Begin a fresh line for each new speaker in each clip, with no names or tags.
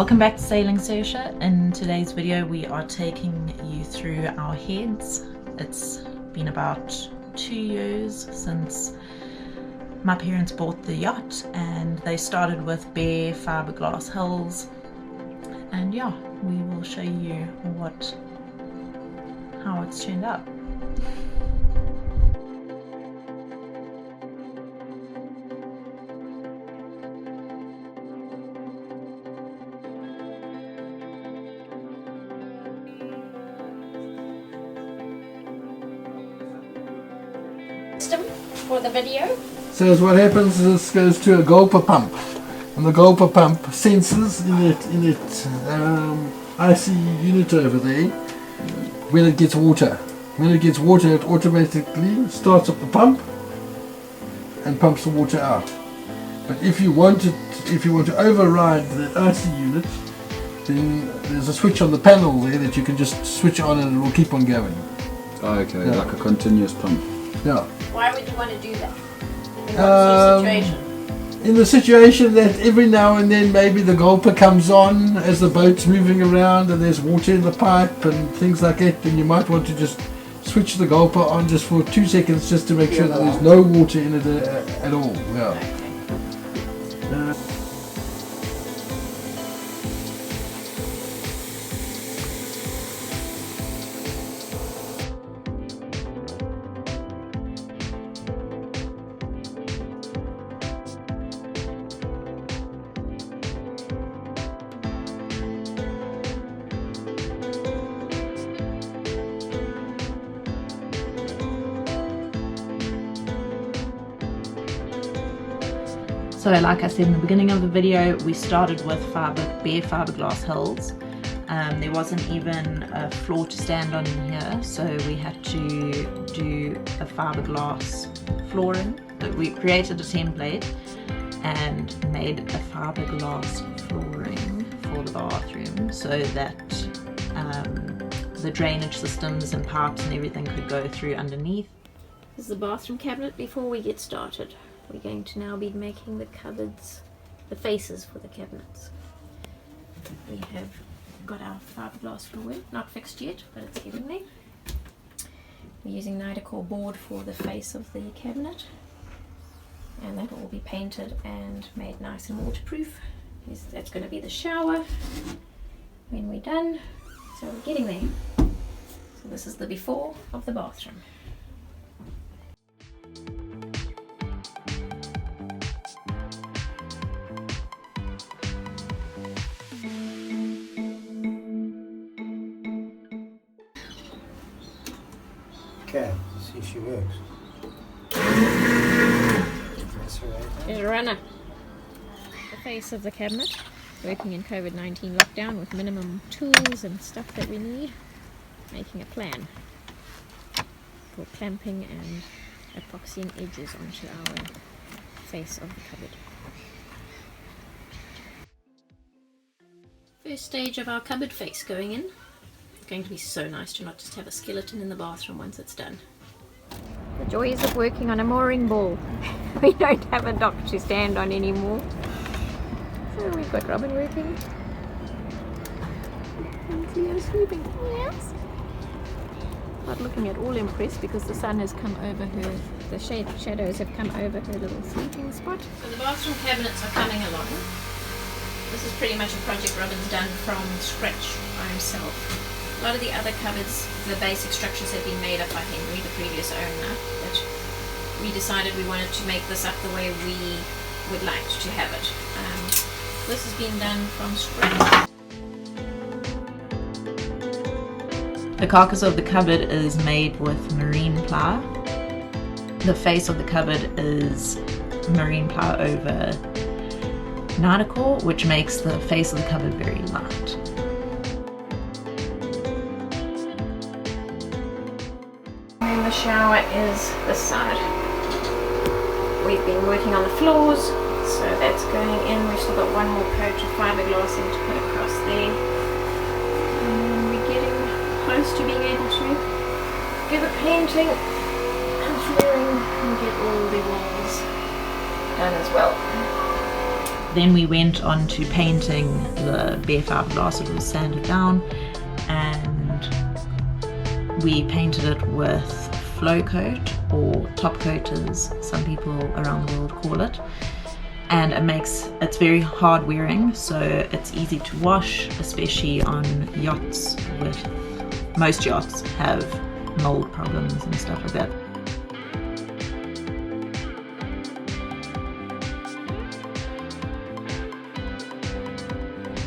Welcome back to Sailing Sersha. In today's video we are taking you through our heads. It's been about 2 years since my parents bought the yacht, and they started with bare fiberglass hulls, and yeah, we will show you how it's turned out.
For the video.
So what happens is this goes to a gulper pump, and the gulper pump senses in it IC unit over there when it gets water. When it gets water, it automatically starts up the pump and pumps the water out. But if you want to override the IC unit, then there's a switch on the panel there that you can just switch on and it will keep on going.
Oh, okay, yeah. Like a continuous pump.
Yeah.
Why would you want to do that? In what sort of situation?
In the situation that every now and then maybe the gulper comes on as the boat's moving around and there's water in the pipe and things like that, then you might want to just switch the gulper on just for 2 seconds just to make sure that there's no water in it at all. Yeah.
So like I said in the beginning of the video, we started with bare fiberglass hulls. There wasn't even a floor to stand on in here, so we had to do a fiberglass flooring. But we created a template and made a fiberglass flooring for the bathroom so that the drainage systems and pipes and everything could go through underneath.
This is the bathroom cabinet. Before we get started, we're going to now be making the cupboards, the faces for the cabinets. We have got our fiberglass flooring, not fixed yet, but it's getting there. We're using Nidacore board for the face of the cabinet, and that will all be painted and made nice and waterproof. That's going to be the shower when we're done, so we're getting there. So this is the before of the bathroom.
Okay, see if she works. That's right.
There's a runner. The face of the cabinet, working in COVID-19 lockdown with minimum tools and stuff that we need, making a plan for clamping and epoxying edges onto our face of the cupboard. First stage of our cupboard face going in. It's going to be so nice to not just have a skeleton in the bathroom once it's done. The joys of working on a mooring ball. We don't have a dock to stand on anymore. So we've got Robin working. And Cleo sleeping. Yes. Not looking at all impressed because the sun has come over her, the shadows have come over her little sleeping spot. So the bathroom cabinets are coming along. This is pretty much a project Robin's done from scratch by himself. A lot of the other cupboards, the basic structures had been made up by Henry, the previous owner, but we decided we wanted to make this up the way we would like to have it. This has been done from scratch.
The carcass of the cupboard is made with marine ply. The face of the cupboard is marine ply over Nidacore, which makes the face of the cupboard very light.
And the shower is this side. We've been working on the floors, so that's going in. We've still got one more coat of fiberglass in to put across there. And we're getting close to being able to do the painting and flooring and get all the walls done as well.
Then we went on to painting the bare fiberglass. It was sanded down, and we painted it with flow coat, or top coat as some people around the world call it. And it's very hard wearing, so it's easy to wash, especially on yachts. Most yachts have mold problems and stuff like that.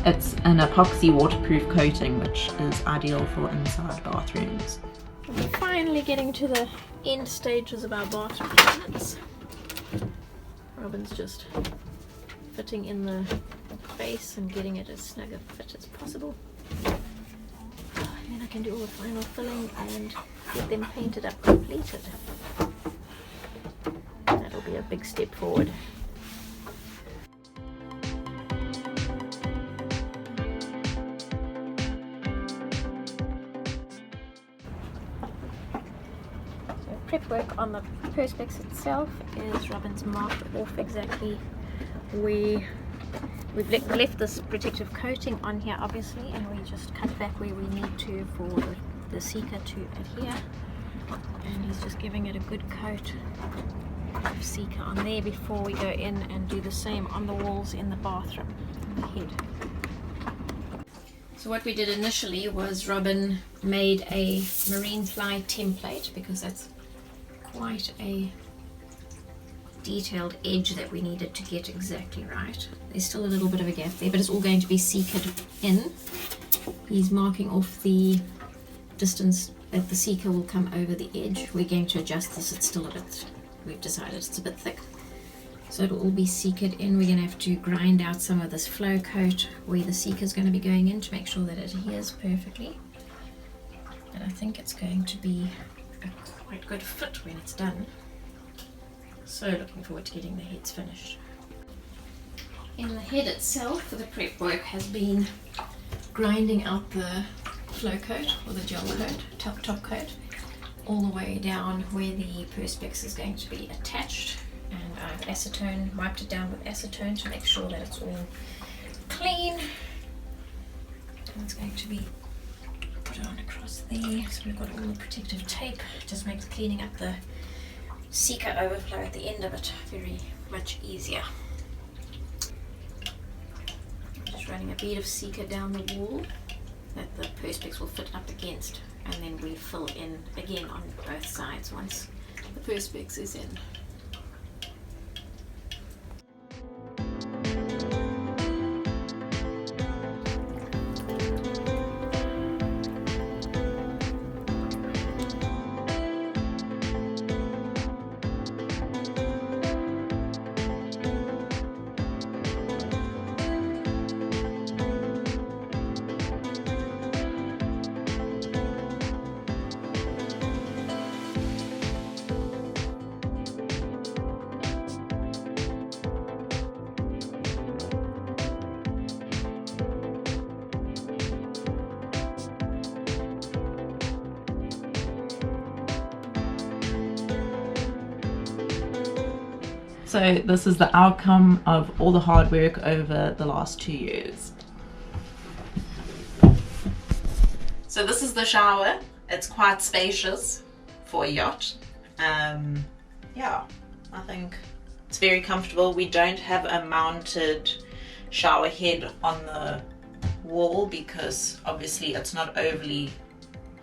It's an epoxy waterproof coating, which is ideal for inside bathrooms.
We're finally getting to the end stages of our bathroom cabinets. Robin's just fitting in the base and getting it as snug a fit as possible. And then I can do all the final filling and get them painted up completed. That'll be a big step forward. Prep work on the Perspex itself is Robin's marked off exactly where we've left this protective coating on here, obviously, and we just cut back where we need to for the seeker to adhere, and he's just giving it a good coat of seeker on there before we go in and do the same on the walls in the bathroom and the head. So what we did initially was Robin made a marine fly template, because that's quite a detailed edge that we needed to get exactly right. There's still a little bit of a gap there, but it's all going to be seekered in. He's marking off the distance that the seeker will come over the edge. We're going to adjust this. It's still a bit, we've decided it's a bit thick, so it'll all be seekered in. We're going to have to grind out some of this flow coat where the seeker is going to be going in to make sure that it adheres perfectly, and I think it's going to be a quite good fit when it's done. So looking forward to getting the heads finished. In the head itself, the prep work has been grinding out the flow coat, or the gel coat, top coat, all the way down where the Perspex is going to be attached, and I've wiped it down with acetone to make sure that it's all clean, and it's going to be put on across there. So we've got all the protective tape, just makes cleaning up the seeker overflow at the end of it very much easier. Just running a bead of seeker down the wall that the Perspex will fit up against, and then we fill in again on both sides once the Perspex is in.
So this is the outcome of all the hard work over the last 2 years. So this is the shower. It's quite spacious for a yacht. Yeah, I think it's very comfortable. We don't have a mounted shower head on the wall because obviously it's not overly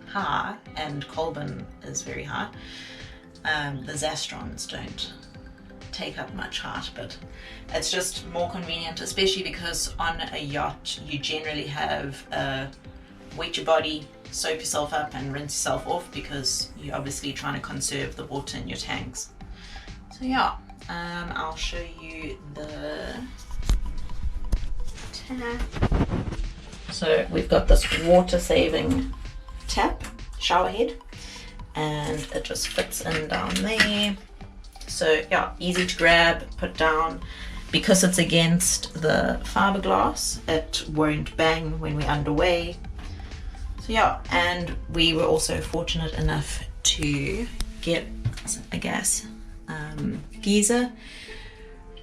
high, and Colburn is very high. The Zastrons don't take up much height, but it's just more convenient, especially because on a yacht you generally have wet your body, soap yourself up and rinse yourself off, because you're obviously trying to conserve the water in your tanks. So yeah, I'll show you the tap. So we've got this water saving tap shower head, and it just fits in down there. So yeah, easy to grab, put down. Because it's against the fiberglass, it won't bang when we're underway. So yeah, and we were also fortunate enough to get a gas geyser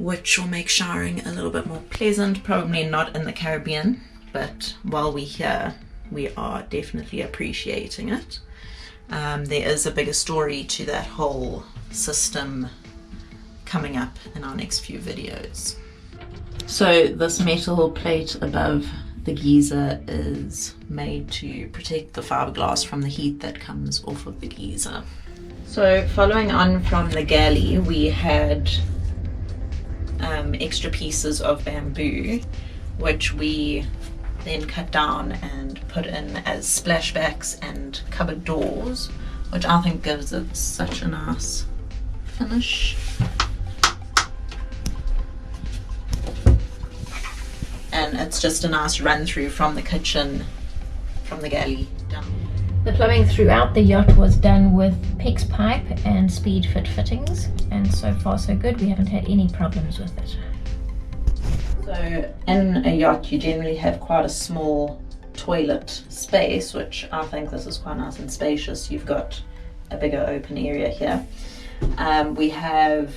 which will make showering a little bit more pleasant. Probably not in the Caribbean, but while we're here, we are definitely appreciating it. There is a bigger story to that whole system coming up in our next few videos. So this metal plate above the geyser is made to protect the fiberglass from the heat that comes off of the geyser. So following on from the galley, we had extra pieces of bamboo, which we then cut down and put in as splashbacks and cupboard doors, which I think gives it such a nice finish. And it's just a nice run through from the kitchen, from the galley down.
The plumbing throughout the yacht was done with PEX pipe and speed fit fittings, and so far so good. We haven't had any problems with it.
So in a yacht you generally have quite a small toilet space, which I think this is quite nice and spacious. You've got a bigger open area here. We have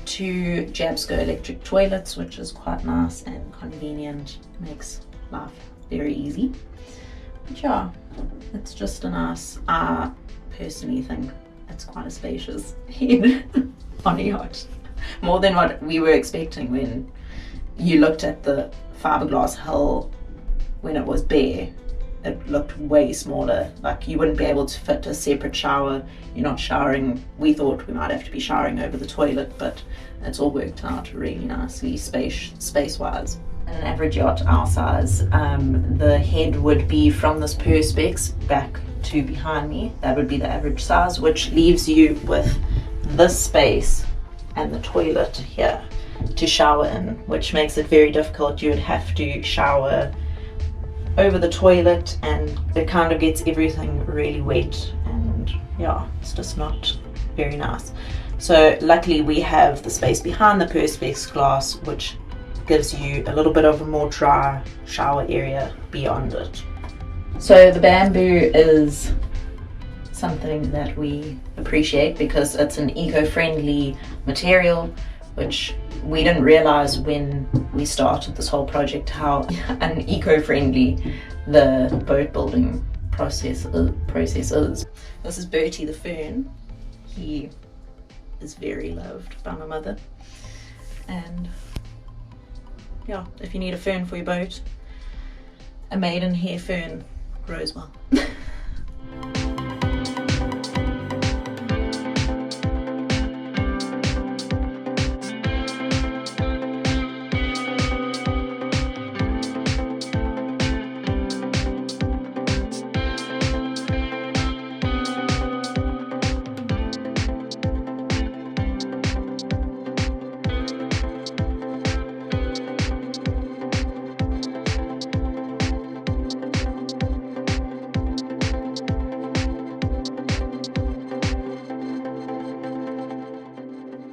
2 Jabsco electric toilets, which is quite nice and convenient, makes life very easy. But yeah, it's just a nice, I personally think it's quite a spacious head on a yacht. More than what we were expecting when you looked at the fiberglass hull when it was bare. It looked way smaller, like you wouldn't be able to fit a separate shower. You're not showering. We thought we might have to be showering over the toilet, but it's all worked out really nicely space-wise. In an average yacht our size, the head would be from this Perspex back to behind me. That would be the average size, which leaves you with this space and the toilet here to shower in, which makes it very difficult. You would have to shower over the toilet and it kind of gets everything really wet, and yeah, it's just not very nice. So luckily we have the space behind the Perspex glass, which gives you a little bit of a more dry shower area beyond it. So the bamboo is something that we appreciate because it's an eco-friendly material, which we didn't realize when we started this whole project how un-eco-friendly the boat building process is. This is Bertie the fern. He is very loved by my mother, and yeah, if you need a fern for your boat, a maidenhair fern grows well.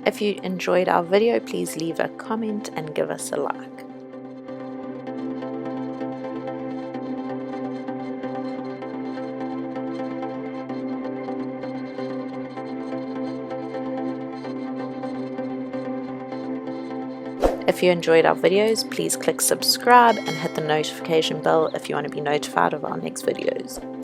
If you enjoyed our video, please leave a comment and give us a like. If you enjoyed our videos, please click subscribe and hit the notification bell if you want to be notified of our next videos.